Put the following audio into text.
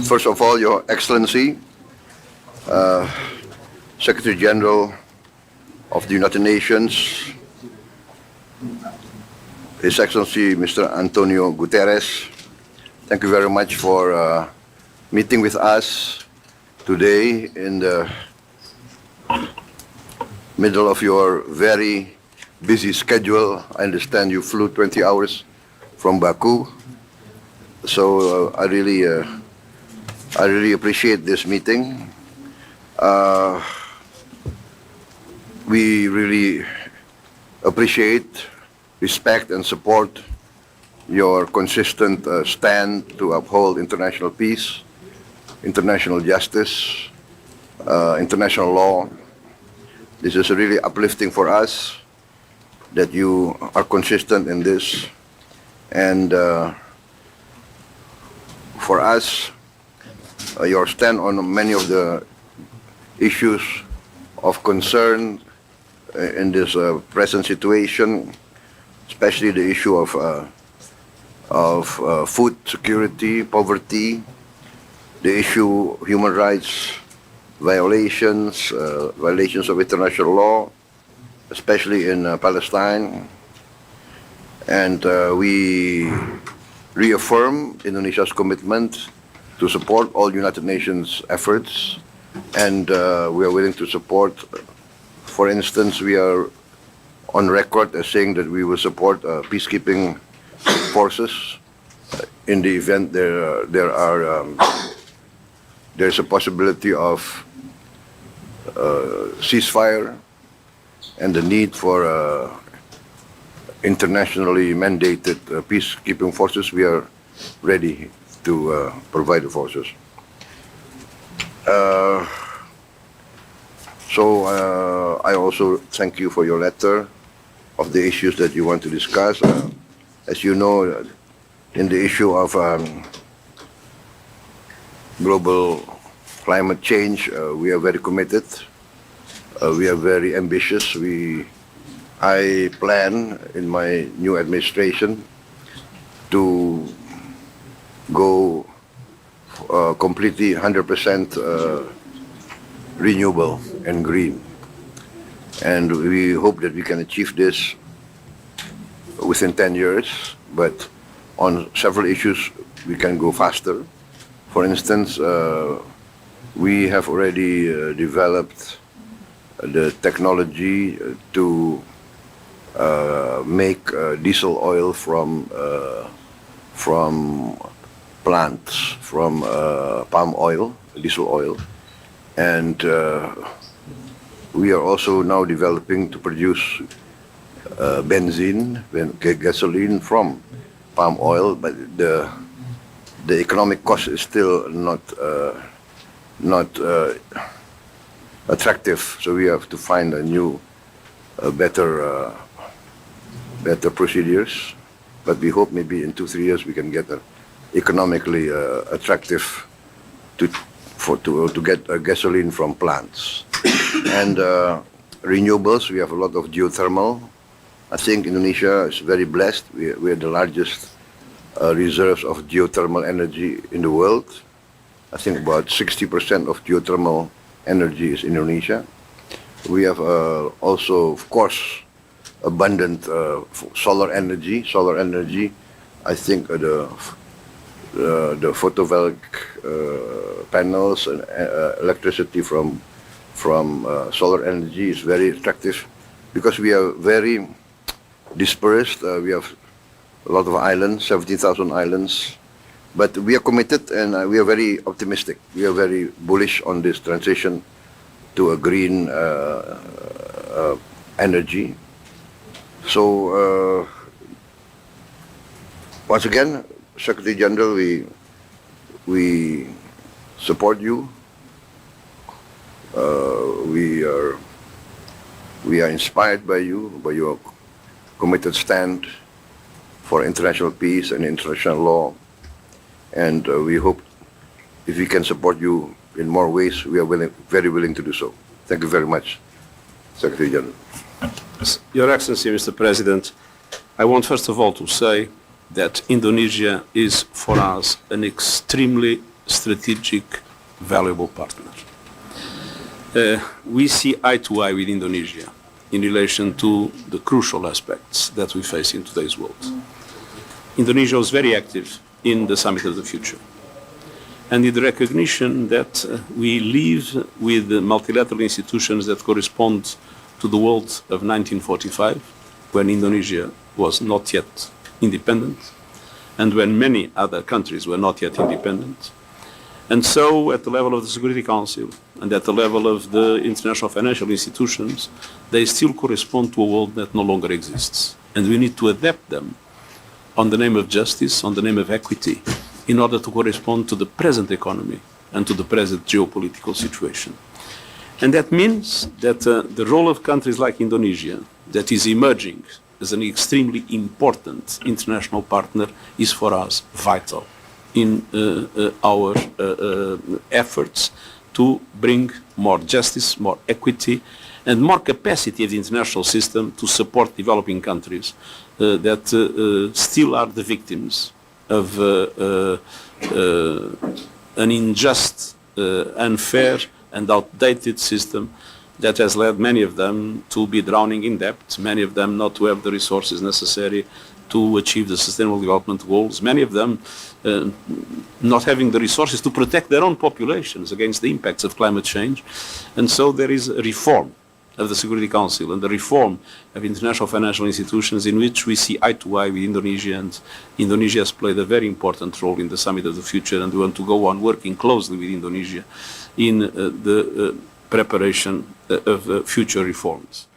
First of all, Your Excellency, Secretary General of the United Nations, His Excellency Mr. António Guterres, thank you very much for meeting with us today in the middle of your very busy schedule. I understand you flew 20 hours from Baku, so I really appreciate this meeting. We really appreciate, respect, and support your consistent stand to uphold international peace, international justice, international law. This is really uplifting for us that you are consistent in this. And for us, your stand on many of the issues of concern in this present situation, especially the issue of food security, poverty, the issue of human rights violations, violations of international law, especially in Palestine. And we reaffirm Indonesia's commitment to support all United Nations efforts, and we are willing to support. For instance, we are on record as saying that we will support peacekeeping forces in the event there's a possibility of ceasefire and the need for internationally mandated peacekeeping forces. We are ready to provide the forces. So I also thank you for your letter of the issues that you want to discuss. As you know, in the issue of global climate change, we are very committed. We are very ambitious. I plan in my new administration to go completely 100% renewable and green. And we hope that we can achieve this within 10 years, but on several issues we can go faster. For instance, we have already developed the technology to make diesel oil from plants, from palm oil, diesel oil, and we are also now developing to produce benzene, gasoline from palm oil, but the economic cost is still not attractive. So we have to find a new, better procedures. But we hope maybe in 2-3 years we can get an economically attractive to get gasoline from plants. And renewables, we have a lot of geothermal. I think Indonesia is very blessed. We are the largest reserves of geothermal energy in the world. I think about 60% of geothermal energy is Indonesia. We have also, of course, abundant solar energy. Solar energy, I think the photovoltaic panels and electricity from solar energy is very attractive because we are very dispersed. We have a lot of islands, 17,000 islands, but we are committed and we are very optimistic. We are very bullish on this transition to a green energy. So once again, Secretary General, we support you. We are inspired by you, by your committed stand for international peace and international law, and we hope if we can support you in more ways, we are very willing to do so. Thank you very much, Secretary General. Your Excellency, Mr. President, I want first of all to say that Indonesia is for us an extremely strategic, valuable partner. We see eye to eye with Indonesia in relation to the crucial aspects that we face in today's world. Indonesia was very active in the Summit of the Future, and in the recognition that we live with the multilateral institutions that correspond to the world of 1945, when Indonesia was not yet independent, and when many other countries were not yet independent. And so, at the level of the Security Council and at the level of the international financial institutions, they still correspond to a world that no longer exists. And we need to adapt them on the name of justice, on the name of equity, in order to correspond to the present economy and to the present geopolitical situation. And that means that the role of countries like Indonesia, that is emerging as an extremely important international partner, is for us vital in our efforts to bring more justice, more equity, and more capacity of the international system to support developing countries that still are the victims of an unjust, unfair, and outdated system that has led many of them to be drowning in debt, many of them not to have the resources necessary to achieve the Sustainable Development Goals, many of them not having the resources to protect their own populations against the impacts of climate change. And so there is a reform of the Security Council and the reform of international financial institutions in which we see eye to eye with Indonesia, and Indonesia has played a very important role in the Summit of the Future, and we want to go on working closely with Indonesia in the preparation of future reforms.